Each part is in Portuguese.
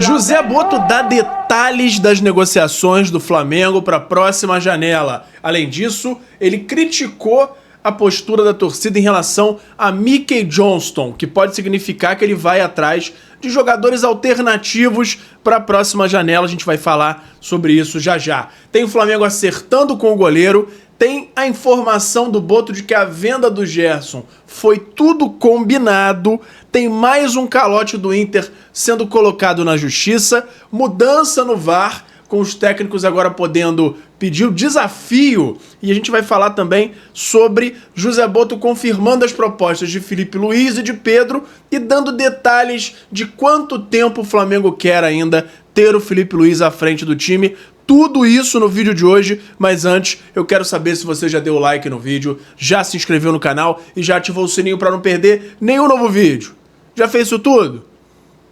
José Botto dá detalhes das negociações do Flamengo para a próxima janela. Além disso, ele criticou a postura da torcida em relação a Mickey Johnston, que pode significar que ele vai atrás de jogadores alternativos para a próxima janela. A gente vai falar sobre isso já já. Tem o Flamengo acertando com o goleiro, tem a informação do Botto de que a venda do Gerson foi tudo combinado, tem mais um calote do Inter sendo colocado na justiça, mudança no VAR, com os técnicos agora podendo pedir o desafio, e a gente vai falar também sobre José Botto confirmando as propostas de Felipe Luiz e de Pedro e dando detalhes de quanto tempo o Flamengo quer ainda ter o Felipe Luiz à frente do time. Tudo isso no vídeo de hoje, mas antes eu quero saber se você já deu o like no vídeo, já se inscreveu no canal e já ativou o sininho para não perder nenhum novo vídeo. Já fez isso tudo?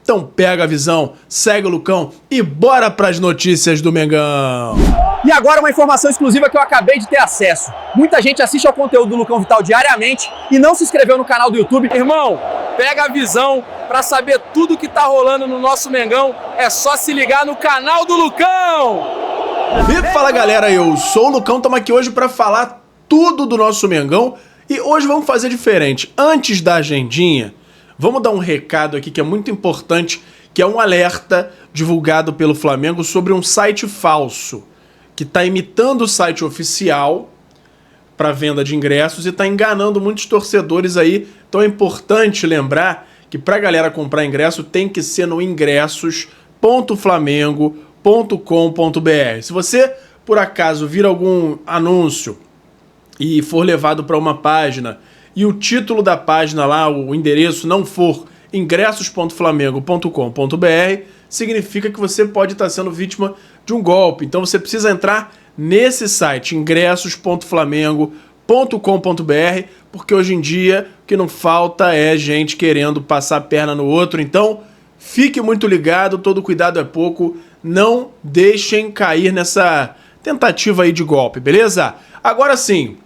Então pega a visão, segue o Lucão e bora pras notícias do Mengão. E agora uma informação exclusiva que eu acabei de ter acesso. Muita gente assiste ao conteúdo do Lucão Vital diariamente e não se inscreveu no canal do YouTube. Irmão, pega a visão para saber tudo que tá rolando no nosso Mengão. É só se ligar no canal do Lucão. E fala galera, eu sou o Lucão, estamos aqui hoje para falar tudo do nosso Mengão e hoje vamos fazer diferente. Antes da agendinha, vamos dar um recado aqui que é muito importante, que é um alerta divulgado pelo Flamengo sobre um site falso, que está imitando o site oficial para venda de ingressos e está enganando muitos torcedores aí. Então é importante lembrar que para a galera comprar ingresso tem que ser no ingressos.flamengo.com.br. Se você, por acaso, vir algum anúncio e for levado para uma página e o título da página lá, o endereço não for ingressos.flamengo.com.br, significa que você pode estar sendo vítima de um golpe. Então você precisa entrar nesse site, ingressos.flamengo.com.br, porque hoje em dia o que não falta é gente querendo passar a perna no outro. Então fique muito ligado, todo cuidado é pouco, não deixem cair nessa tentativa aí de golpe, beleza? Agora sim,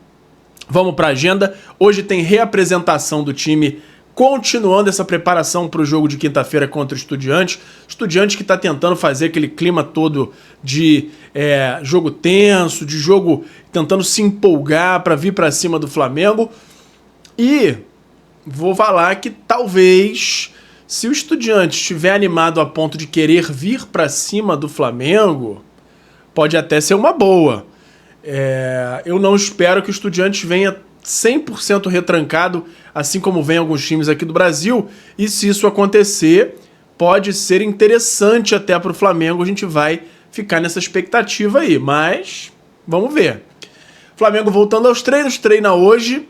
vamos para a agenda. Hoje tem reapresentação do time, continuando essa preparação para o jogo de quinta-feira contra o Estudiantes. Estudiantes que está tentando fazer aquele clima todo de jogo tenso, de jogo tentando se empolgar para vir para cima do Flamengo. E vou falar que talvez, se o Estudiantes estiver animado a ponto de querer vir para cima do Flamengo, pode até ser uma boa. Eu não espero que o Estudiantes venha 100% retrancado, assim como vem alguns times aqui do Brasil, e se isso acontecer, pode ser interessante até para o Flamengo. A gente vai ficar nessa expectativa aí, mas vamos ver. Flamengo voltando aos treinos, treina hoje,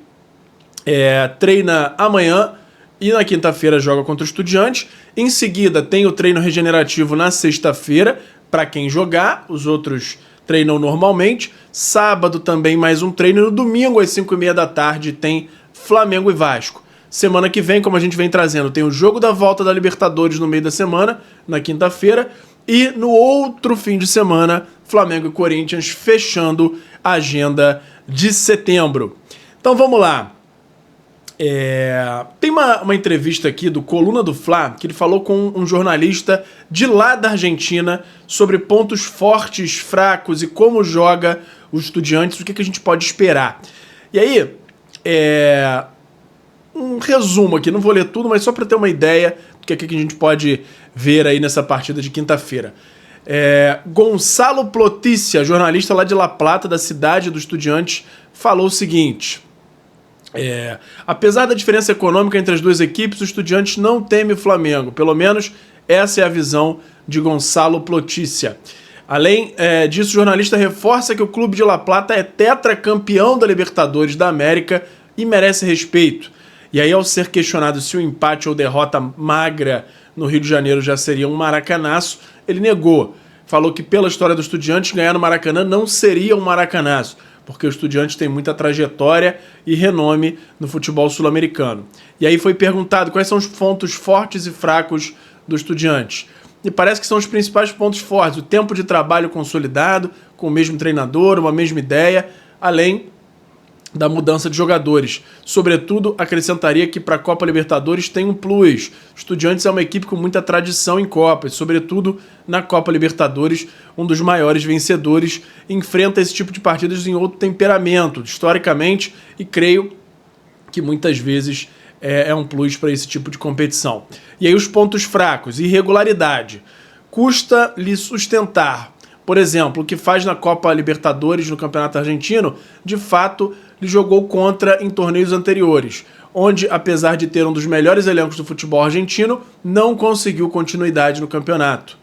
treina amanhã e na quinta-feira joga contra o Estudiantes. Em seguida tem o treino regenerativo na sexta-feira, para quem jogar, os outros treinam normalmente. Sábado também mais um treino. No domingo às 5h30 da tarde tem Flamengo e Vasco. Semana que vem, como a gente vem trazendo, tem o jogo da volta da Libertadores no meio da semana, na quinta-feira. E no outro fim de semana, Flamengo e Corinthians fechando a agenda de setembro. Então vamos lá. Tem uma entrevista aqui do Coluna do Fla, que ele falou com um jornalista de lá da Argentina sobre pontos fortes, fracos e como joga os Estudiantes, o que a gente pode esperar. E aí, um resumo aqui, não vou ler tudo, mas só para ter uma ideia do que a gente pode ver aí nessa partida de quinta-feira. Gonçalo Plotícia, jornalista lá de La Plata, da cidade do Estudiantes, falou o seguinte: apesar da diferença econômica entre as duas equipes, o Estudiantes não teme o Flamengo. Pelo menos essa é a visão de Gonçalo Plotícia. Além disso, o jornalista reforça que o clube de La Plata é tetracampeão da Libertadores da América e merece respeito. E aí, ao ser questionado se o empate ou derrota magra no Rio de Janeiro já seria um maracanaço, ele negou. Falou que pela história do Estudiantes, ganhar no Maracanã não seria um maracanaço, porque o Estudiantes tem muita trajetória e renome no futebol sul-americano. E aí foi perguntado quais são os pontos fortes e fracos do Estudiantes. E parece que são os principais pontos fortes: o tempo de trabalho consolidado, com o mesmo treinador, uma mesma ideia, além da mudança de jogadores. Sobretudo, acrescentaria que para a Copa Libertadores tem um plus. Estudiantes é uma equipe com muita tradição em Copas, sobretudo na Copa Libertadores, um dos maiores vencedores, enfrenta esse tipo de partidas em outro temperamento, historicamente, e creio que muitas vezes é um plus para esse tipo de competição. E aí os pontos fracos: irregularidade. Custa lhe sustentar. Por exemplo, o que faz na Copa Libertadores, no Campeonato Argentino, de fato, lhe jogou contra em torneios anteriores, onde, apesar de ter um dos melhores elencos do futebol argentino, não conseguiu continuidade no campeonato.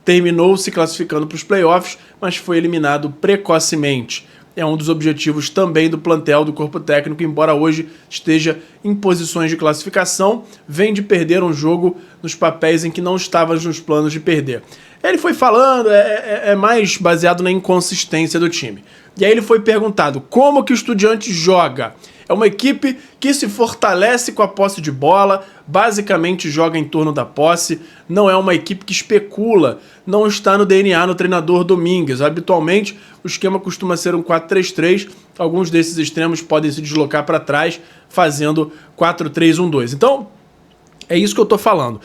Terminou se classificando para os playoffs, mas foi eliminado precocemente. É um dos objetivos também do plantel do corpo técnico, embora hoje esteja em posições de classificação, vem de perder um jogo nos papéis em que não estava nos planos de perder. Ele foi falando, é mais baseado na inconsistência do time. E aí ele foi perguntado como que o Estudiantes joga. É uma equipe que se fortalece com a posse de bola, basicamente joga em torno da posse, não é uma equipe que especula, não está no DNA no treinador Domingues. Habitualmente o esquema costuma ser um 4-3-3, alguns desses extremos podem se deslocar para trás fazendo 4-3-1-2. Então, é isso que eu estou falando.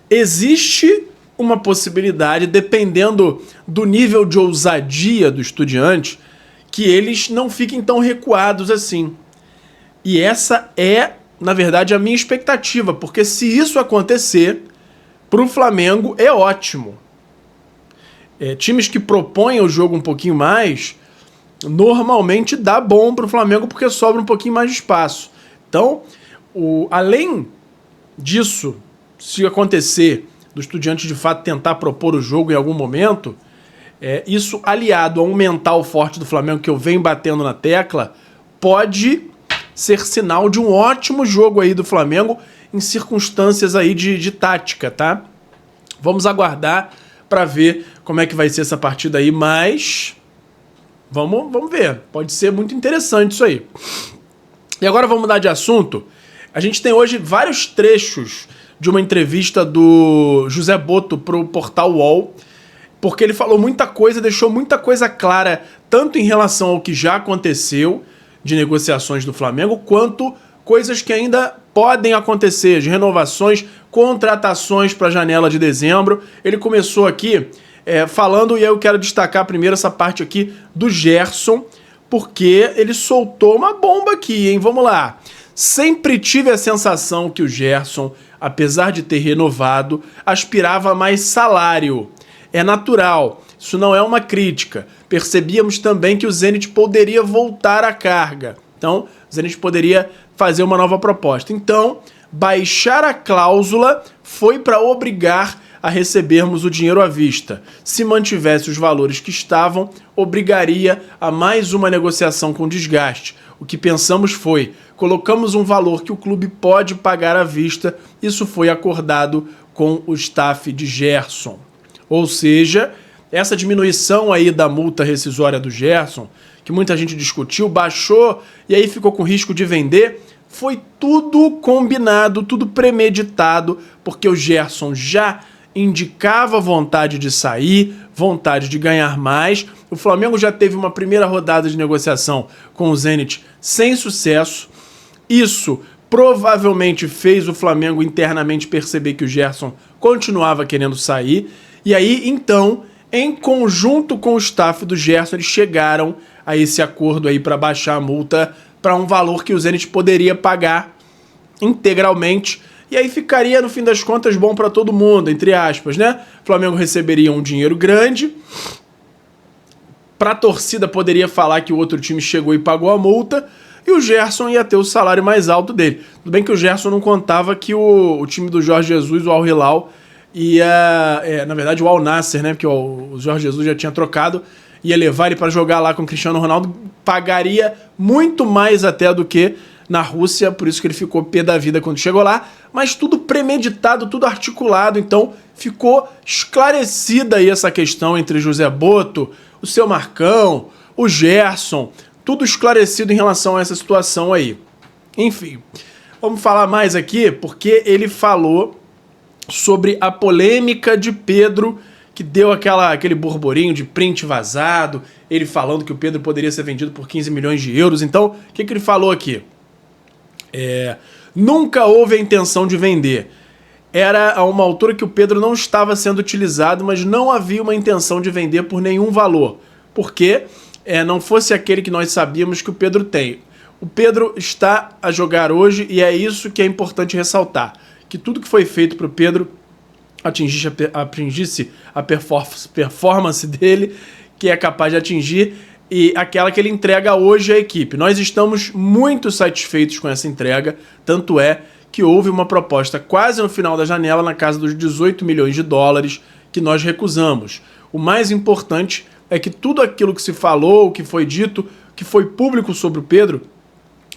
Existe uma possibilidade, dependendo do nível de ousadia do Estudiantes, que eles não fiquem tão recuados assim. E essa é, na verdade, a minha expectativa, porque se isso acontecer, para o Flamengo é ótimo. Times que propõem o jogo um pouquinho mais, normalmente dá bom para o Flamengo, porque sobra um pouquinho mais de espaço. Então, além disso, se acontecer do Estudiantes de fato tentar propor o jogo em algum momento, isso aliado a um mental forte do Flamengo, que eu venho batendo na tecla, pode ser sinal de um ótimo jogo aí do Flamengo em circunstâncias aí de tática, tá? Vamos aguardar para ver como é que vai ser essa partida aí, mas vamos ver. Pode ser muito interessante isso aí. E agora vamos mudar de assunto. A gente tem hoje vários trechos de uma entrevista do José Botto para o portal UOL, porque ele falou muita coisa, deixou muita coisa clara, tanto em relação ao que já aconteceu de negociações do Flamengo, quanto coisas que ainda podem acontecer, de renovações, contratações para a janela de dezembro. Ele começou aqui falando, e aí eu quero destacar primeiro essa parte aqui do Gerson, porque ele soltou uma bomba aqui, hein? Vamos lá. Sempre tive a sensação que o Gerson, apesar de ter renovado, aspirava a mais salário. É natural, isso não é uma crítica. Percebíamos também que o Zenit poderia voltar à carga. Então, o Zenit poderia fazer uma nova proposta. Então, baixar a cláusula foi para obrigar a recebermos o dinheiro à vista. Se mantivesse os valores que estavam, obrigaria a mais uma negociação com desgaste. O que pensamos foi, colocamos um valor que o clube pode pagar à vista, isso foi acordado com o staff de Gerson. Ou seja, essa diminuição aí da multa rescisória do Gerson, que muita gente discutiu, baixou e aí ficou com risco de vender, foi tudo combinado, tudo premeditado, porque o Gerson já indicava vontade de sair, vontade de ganhar mais. O Flamengo já teve uma primeira rodada de negociação com o Zenit sem sucesso. Isso provavelmente fez o Flamengo internamente perceber que o Gerson continuava querendo sair. E aí, então, em conjunto com o staff do Gerson, eles chegaram a esse acordo aí para baixar a multa para um valor que o Zenit poderia pagar integralmente. E aí ficaria, no fim das contas, bom para todo mundo, entre aspas, né? O Flamengo receberia um dinheiro grande. Para a torcida poderia falar que o outro time chegou e pagou a multa. E o Gerson ia ter o salário mais alto dele. Tudo bem que o Gerson não contava que o time do Jorge Jesus, o Al Hilal, ia... na verdade, o Al Nassr, né? Porque o Jorge Jesus já tinha trocado. Ia levar ele para jogar lá com o Cristiano Ronaldo. Pagaria muito mais até do que na Rússia, por isso que ele ficou pé da vida quando chegou lá, mas tudo premeditado, tudo articulado, então ficou esclarecida aí essa questão entre José Botto, o seu Marcão, o Gerson, tudo esclarecido em relação a essa situação aí. Enfim, vamos falar mais aqui, porque ele falou sobre a polêmica de Pedro, que deu aquele burburinho de print vazado, ele falando que o Pedro poderia ser vendido por 15 milhões de euros. Então, o que ele falou aqui? Nunca houve a intenção de vender. Era a uma altura que o Pedro não estava sendo utilizado, mas não havia uma intenção de vender por nenhum valor. Porque não fosse aquele que nós sabíamos que o Pedro tem. O Pedro está a jogar hoje e é isso que é importante ressaltar. Que tudo que foi feito para o Pedro atingisse a performance dele, que é capaz de atingir, e aquela que ele entrega hoje à equipe. Nós estamos muito satisfeitos com essa entrega, tanto é que houve uma proposta quase no final da janela, na casa dos 18 milhões de dólares, que nós recusamos. O mais importante é que tudo aquilo que se falou, que foi dito, que foi público sobre o Pedro,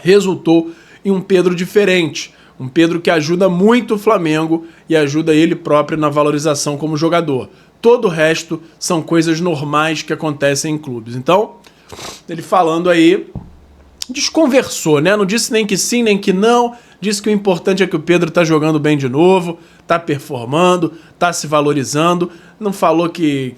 resultou em um Pedro diferente. Um Pedro que ajuda muito o Flamengo e ajuda ele próprio na valorização como jogador. Todo o resto são coisas normais que acontecem em clubes. Então, ele falando aí, desconversou, né? Não disse nem que sim, nem que não. Disse que o importante é que o Pedro tá jogando bem de novo, tá performando, tá se valorizando. Não falou que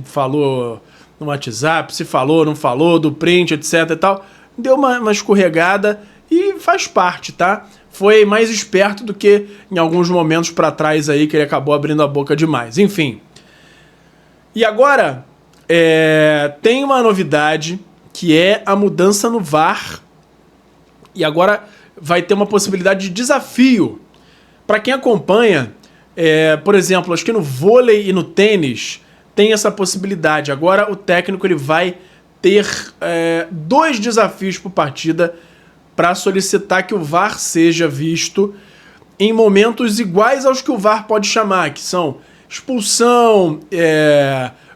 falou no WhatsApp, se falou, não falou, do print, etc e tal. Deu uma escorregada e faz parte, tá? Foi mais esperto do que em alguns momentos pra trás aí, que ele acabou abrindo a boca demais. Enfim. E agora, tem uma novidade, que é a mudança no VAR. E agora vai ter uma possibilidade de desafio. Para quem acompanha, por exemplo, acho que no vôlei e no tênis tem essa possibilidade. Agora o técnico ele vai ter 2 desafios por partida para solicitar que o VAR seja visto em momentos iguais aos que o VAR pode chamar, que são expulsão,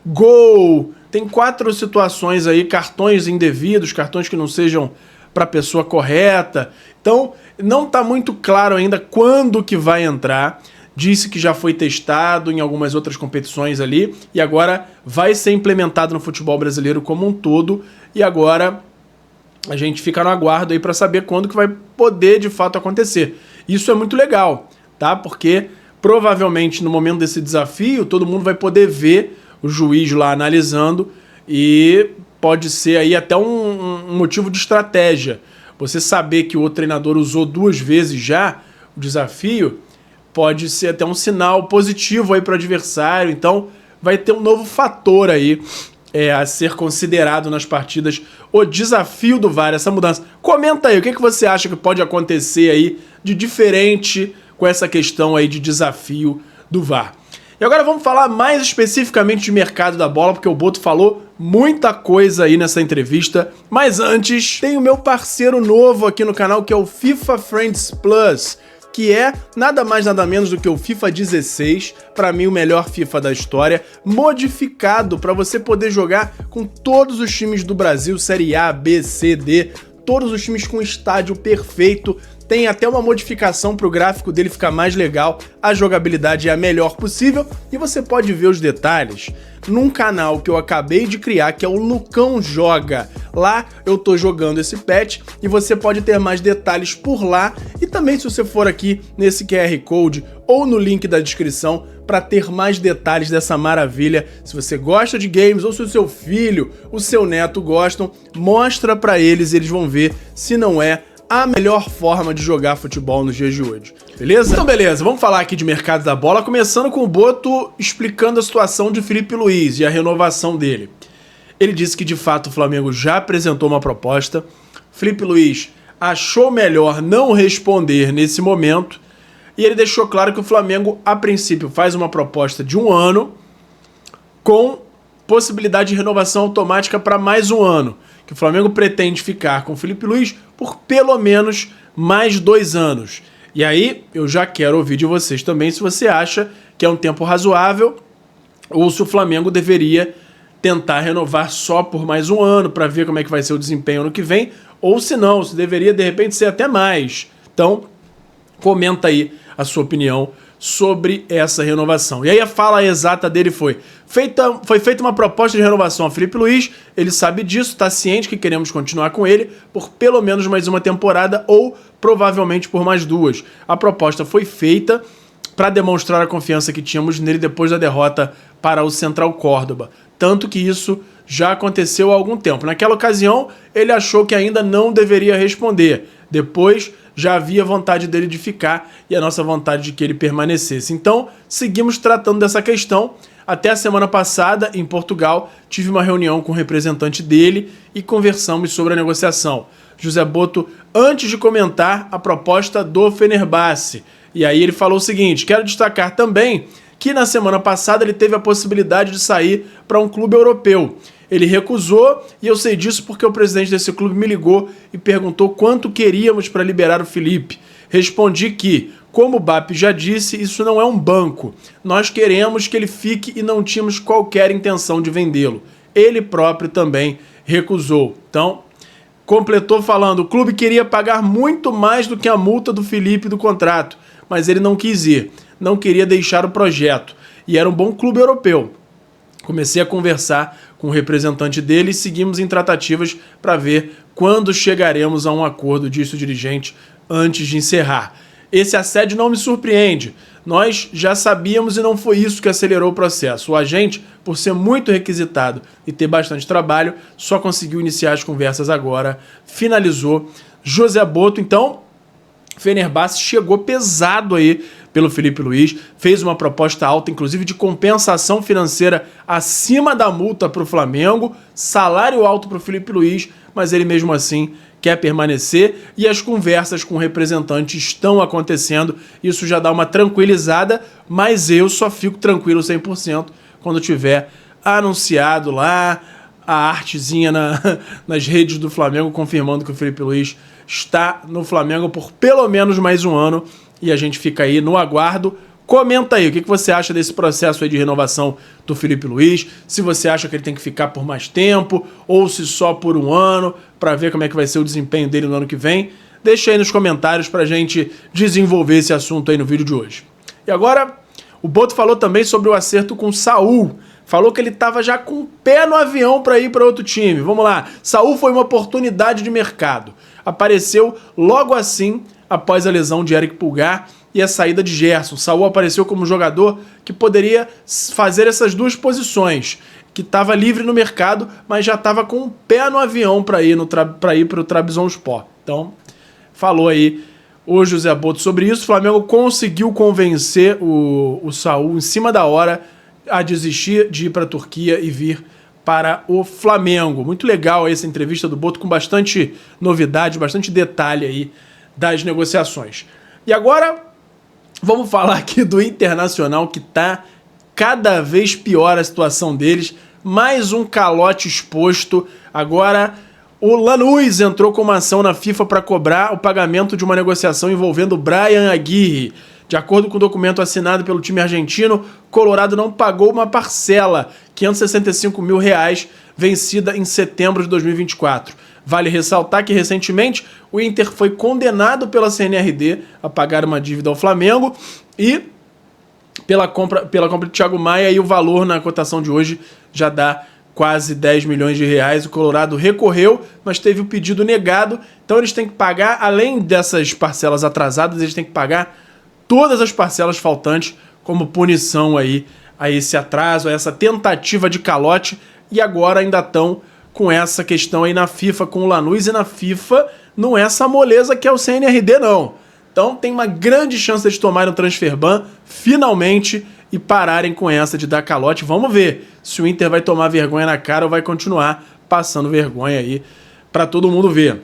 gol. Tem 4 situações aí, cartões indevidos, cartões que não sejam para a pessoa correta. Então, não está muito claro ainda quando que vai entrar. Disse que já foi testado em algumas outras competições ali e agora vai ser implementado no futebol brasileiro como um todo. E agora a gente fica no aguardo aí para saber quando que vai poder de fato acontecer. Isso é muito legal, tá? Porque provavelmente no momento desse desafio todo mundo vai poder ver o juiz lá analisando e pode ser aí até um motivo de estratégia. Você saber que o treinador usou 2 vezes já o desafio pode ser até um sinal positivo aí para o adversário. Então vai ter um novo fator aí a ser considerado nas partidas, o desafio do VAR, essa mudança. Comenta aí, o que você acha que pode acontecer aí de diferente com essa questão aí de desafio do VAR. E agora vamos falar mais especificamente de mercado da bola, porque o Boto falou muita coisa aí nessa entrevista. Mas antes, tem o meu parceiro novo aqui no canal, que é o FIFA Friends Plus, que é nada mais nada menos do que o FIFA 16, para mim o melhor FIFA da história, modificado para você poder jogar com todos os times do Brasil, Série A, B, C, D, todos os times com estádio perfeito. Tem até uma modificação para o gráfico dele ficar mais legal, a jogabilidade é a melhor possível e você pode ver os detalhes num canal que eu acabei de criar, que é o Lucão Joga. Lá eu tô jogando esse patch e você pode ter mais detalhes por lá e também se você for aqui nesse QR Code ou no link da descrição para ter mais detalhes dessa maravilha. Se você gosta de games ou se o seu filho, o seu neto gostam, mostra para eles e eles vão ver se não é a melhor forma de jogar futebol nos dias de hoje, beleza? Então beleza, vamos falar aqui de mercado da bola, começando com o Boto explicando a situação de Filipe Luiz e a renovação dele. Ele disse que de fato o Flamengo já apresentou uma proposta, Filipe Luiz achou melhor não responder nesse momento e ele deixou claro que o Flamengo a princípio faz uma proposta de 1 ano com possibilidade de renovação automática para mais 1 ano, que o Flamengo pretende ficar com o Filipe Luiz por pelo menos mais 2 anos. E aí, eu já quero ouvir de vocês também se você acha que é um tempo razoável ou se o Flamengo deveria tentar renovar só por mais 1 ano para ver como é que vai ser o desempenho no que vem, ou se não, se deveria de repente ser até mais. Então, comenta aí a sua opinião sobre essa renovação. E aí a fala exata dele foi feita uma proposta de renovação a Filipe Luiz, ele sabe disso, está ciente que queremos continuar com ele por pelo menos mais 1 temporada ou provavelmente por mais 2. A proposta foi feita para demonstrar a confiança que tínhamos nele depois da derrota para o Central Córdoba. Tanto que isso já aconteceu há algum tempo. Naquela ocasião, ele achou que ainda não deveria responder. Depois, já havia vontade dele de ficar e a nossa vontade de que ele permanecesse. Então, seguimos tratando dessa questão. Até a semana passada, em Portugal, tive uma reunião com o representante dele e conversamos sobre a negociação. José Boto, antes de comentar a proposta do Fenerbahçe. E aí ele falou o seguinte: quero destacar também que na semana passada ele teve a possibilidade de sair para um clube europeu. Ele recusou e eu sei disso porque o presidente desse clube me ligou e perguntou quanto queríamos para liberar o Felipe. Respondi que, como o BAP já disse, isso não é um banco. Nós queremos que ele fique e não tínhamos qualquer intenção de vendê-lo. Ele próprio também recusou. Então, completou falando, o clube queria pagar muito mais do que a multa do Felipe do contrato, mas ele não quis ir, não queria deixar o projeto. E era um bom clube europeu. Comecei a conversar com o representante dele e seguimos em tratativas para ver quando chegaremos a um acordo, disse o dirigente antes de encerrar. Esse assédio não me surpreende. Nós já sabíamos e não foi isso que acelerou o processo. O agente, por ser muito requisitado e ter bastante trabalho, só conseguiu iniciar as conversas agora. Finalizou José Boto. Então, Fenerbahçe chegou pesado aí pelo Felipe Luiz, fez uma proposta alta, inclusive de compensação financeira acima da multa para o Flamengo, salário alto para o Felipe Luiz, mas ele mesmo assim quer permanecer e as conversas com o representante estão acontecendo. Isso já dá uma tranquilizada, mas eu só fico tranquilo 100% quando tiver anunciado lá a artezinha nas redes do Flamengo confirmando que o Felipe Luiz está no Flamengo por pelo menos mais um ano e a gente fica aí no aguardo. Comenta aí, o que você acha desse processo aí de renovação do Felipe Luiz, se você acha que ele tem que ficar por mais tempo ou se só por um ano, para ver como é que vai ser o desempenho dele no ano que vem. Deixa aí nos comentários pra gente desenvolver esse assunto aí no vídeo de hoje. E agora, o Boto falou também sobre o acerto com o Saúl. Falou que ele estava já com o pé no avião para ir para outro time. Vamos lá. Saúl foi uma oportunidade de mercado. Apareceu logo assim, após a lesão de Eric Pulgar e a saída de Gerson. Saúl apareceu como jogador que poderia fazer essas duas posições, que estava livre no mercado, mas já estava com o pé no avião para ir para o Trabzonspor. Então, falou aí o José Boto sobre isso. O Flamengo conseguiu convencer o Saúl em cima da hora a desistir de ir para a Turquia e vir para o Flamengo. Muito legal essa entrevista do Boto, com bastante novidade, bastante detalhe aí das negociações. E agora, vamos falar aqui do Internacional, que tá cada vez pior a situação deles. Mais um calote exposto. Agora, o Lanús entrou com uma ação na FIFA para cobrar o pagamento de uma negociação envolvendo o Bryan Aguirre. De acordo com o documento assinado pelo time argentino, Colorado não pagou uma parcela, R$565 mil, vencida em setembro de 2024. Vale ressaltar que, recentemente, o Inter foi condenado pela CNRD a pagar uma dívida ao Flamengo e pela compra de Thiago Maia, e o valor na cotação de hoje já dá quase R$10 milhões. O Colorado recorreu, mas teve o pedido negado, então eles têm que pagar, além dessas parcelas atrasadas, eles têm que pagar todas as parcelas faltantes como punição aí a esse atraso, a essa tentativa de calote, e agora ainda estão com essa questão aí na FIFA com o Lanús, e na FIFA não é essa moleza que é o CNRD não. Então tem uma grande chance de tomarem o transfer ban finalmente e pararem com essa de dar calote. Vamos ver se o Inter vai tomar vergonha na cara ou vai continuar passando vergonha aí para todo mundo ver.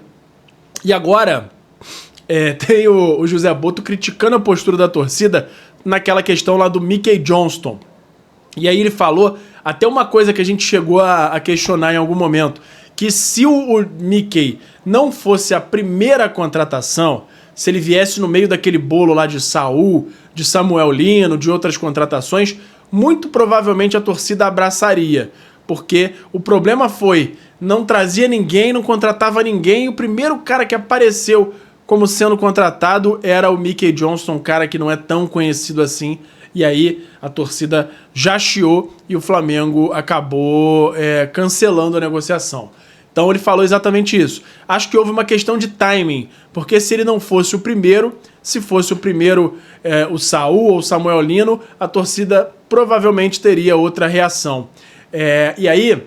E agora tem o José Boto criticando a postura da torcida naquela questão lá do Mickey Johnston. E aí ele falou até uma coisa que a gente chegou a questionar em algum momento, que se o Mickey não fosse a primeira contratação, se ele viesse no meio daquele bolo lá de Saúl, de Samuel Lino, de outras contratações, muito provavelmente a torcida abraçaria, porque o problema foi, não trazia ninguém, não contratava ninguém, e o primeiro cara que apareceu como sendo contratado era o Mickey Johnston, um cara que não é tão conhecido assim, e aí a torcida já chiou e o Flamengo acabou cancelando a negociação. Então ele falou exatamente isso. Acho que houve uma questão de timing, porque se ele não fosse o primeiro, se fosse o primeiro o Saúl ou o Samuel Lino, a torcida provavelmente teria outra reação. E aí,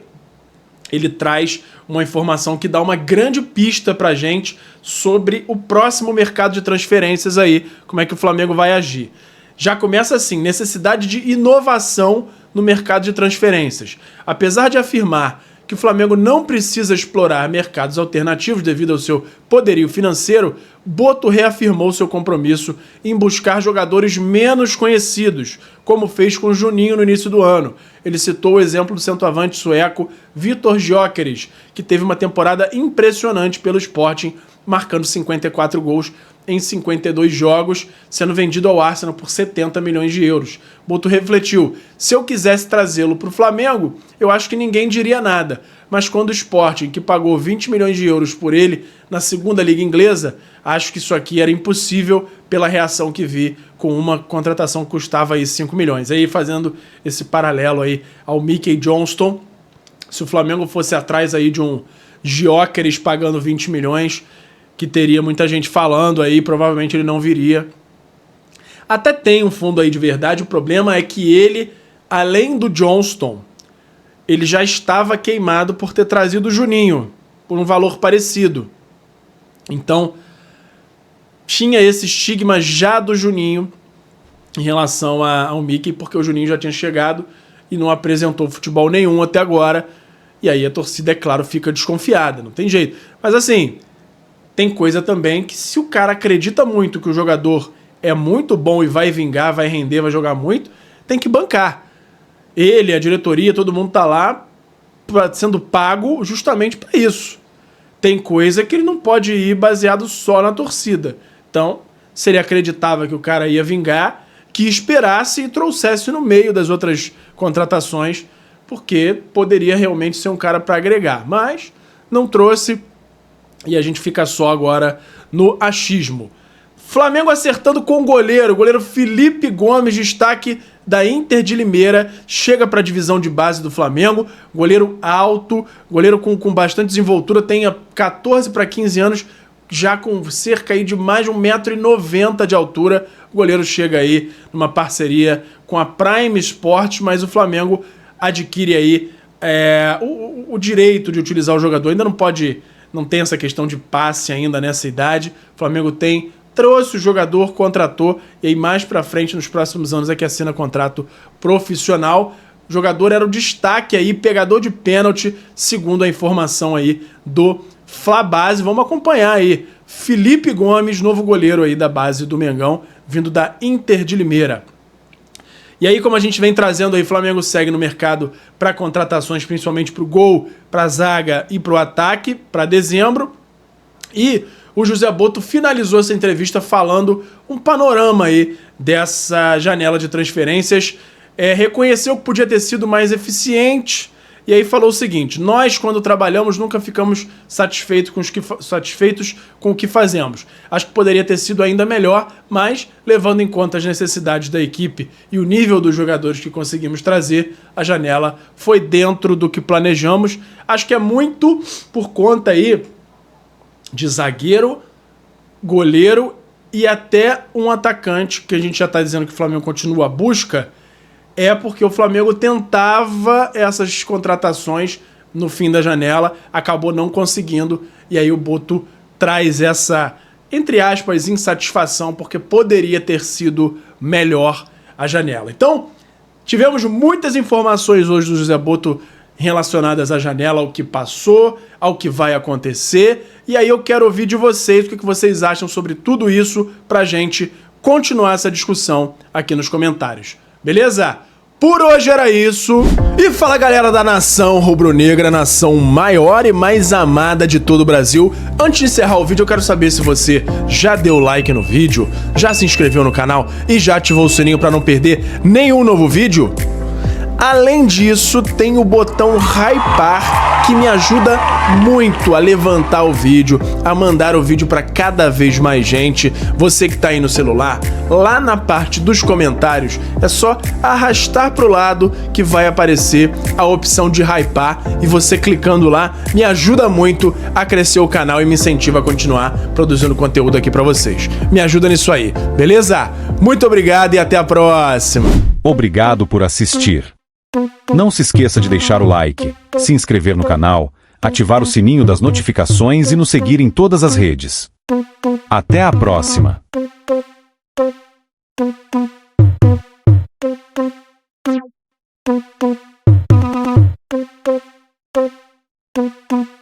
ele traz uma informação que dá uma grande pista pra gente sobre o próximo mercado de transferências aí, como é que o Flamengo vai agir. Já começa assim, necessidade de inovação no mercado de transferências. Apesar de afirmar que o Flamengo não precisa explorar mercados alternativos devido ao seu poderio financeiro, Boto reafirmou seu compromisso em buscar jogadores menos conhecidos, como fez com o Juninho no início do ano. Ele citou o exemplo do centroavante sueco Vitor Gyökeres, que teve uma temporada impressionante pelo Sporting, marcando 54 gols em 52 jogos, sendo vendido ao Arsenal por 70 milhões de euros. Boto refletiu: se eu quisesse trazê-lo para o Flamengo, eu acho que ninguém diria nada. Mas quando o Sporting, que pagou 20 milhões de euros por ele na segunda liga inglesa, acho que isso aqui era impossível pela reação que vi com uma contratação que custava aí 5 milhões. Aí fazendo esse paralelo aí ao Mickey Johnston, se o Flamengo fosse atrás aí de um Gyökeres pagando 20 milhões, que teria muita gente falando aí, provavelmente ele não viria. Até tem um fundo aí de verdade, o problema é que ele, além do Johnston, ele já estava queimado por ter trazido o Juninho, por um valor parecido. Então, tinha esse estigma já do Juninho em relação ao Mickey, porque o Juninho já tinha chegado e não apresentou futebol nenhum até agora, e aí a torcida, é claro, fica desconfiada, não tem jeito. Mas assim, tem coisa também que se o cara acredita muito que o jogador é muito bom e vai vingar, vai render, vai jogar muito, tem que bancar. Ele, a diretoria, todo mundo tá lá sendo pago justamente para isso. Tem coisa que ele não pode ir baseado só na torcida. Então, se ele acreditava que o cara ia vingar, que esperasse e trouxesse no meio das outras contratações, porque poderia realmente ser um cara para agregar. Mas não trouxe e a gente fica só agora no achismo. Flamengo acertando com o goleiro Felipe Gomes, destaque da Inter de Limeira, chega para a divisão de base do Flamengo, goleiro alto, goleiro com bastante desenvoltura, tem 14 para 15 anos, já com cerca aí de mais de 1,90 m de altura, o goleiro chega aí numa parceria com a Prime Sports, mas o Flamengo adquire aí o direito de utilizar o jogador, ainda não tem essa questão de passe ainda nessa idade, o Flamengo trouxe o jogador, contratou, e aí mais pra frente, nos próximos anos, é que assina contrato profissional. O jogador era o destaque aí, pegador de pênalti, segundo a informação aí do Flabase. Vamos acompanhar aí. Felipe Gomes, novo goleiro aí da base do Mengão, vindo da Inter de Limeira. E aí, como a gente vem trazendo aí, o Flamengo segue no mercado para contratações, principalmente pro gol, pra zaga e pro ataque, para dezembro. E o José Boto finalizou essa entrevista falando um panorama aí dessa janela de transferências, reconheceu que podia ter sido mais eficiente, e aí falou o seguinte: nós, quando trabalhamos, nunca ficamos satisfeitos com o que fazemos. Acho que poderia ter sido ainda melhor, mas levando em conta as necessidades da equipe e o nível dos jogadores que conseguimos trazer, a janela foi dentro do que planejamos. Acho que é muito por conta aí de zagueiro, goleiro e até um atacante, que a gente já está dizendo que o Flamengo continua a busca, porque o Flamengo tentava essas contratações no fim da janela, acabou não conseguindo, e aí o Boto traz essa, entre aspas, insatisfação, porque poderia ter sido melhor a janela. Então, tivemos muitas informações hoje do José Boto relacionadas à janela, ao que passou, ao que vai acontecer, e aí eu quero ouvir de vocês o que vocês acham sobre tudo isso pra gente continuar essa discussão aqui nos comentários. Beleza? Por hoje era isso. E fala, galera da nação rubro-negra, nação maior e mais amada de todo o Brasil. Antes de encerrar o vídeo, eu quero saber se você já deu like no vídeo, já se inscreveu no canal e já ativou o sininho para não perder nenhum novo vídeo. Além disso, tem o botão hypar, que me ajuda muito a levantar o vídeo, a mandar o vídeo para cada vez mais gente. Você que tá aí no celular, lá na parte dos comentários, é só arrastar pro lado que vai aparecer a opção de hypar, e você clicando lá me ajuda muito a crescer o canal e me incentiva a continuar produzindo conteúdo aqui para vocês. Me ajuda nisso aí, beleza? Muito obrigado e até a próxima! Obrigado por assistir. Não se esqueça de deixar o like, se inscrever no canal, ativar o sininho das notificações e nos seguir em todas as redes. Até a próxima! Thank you.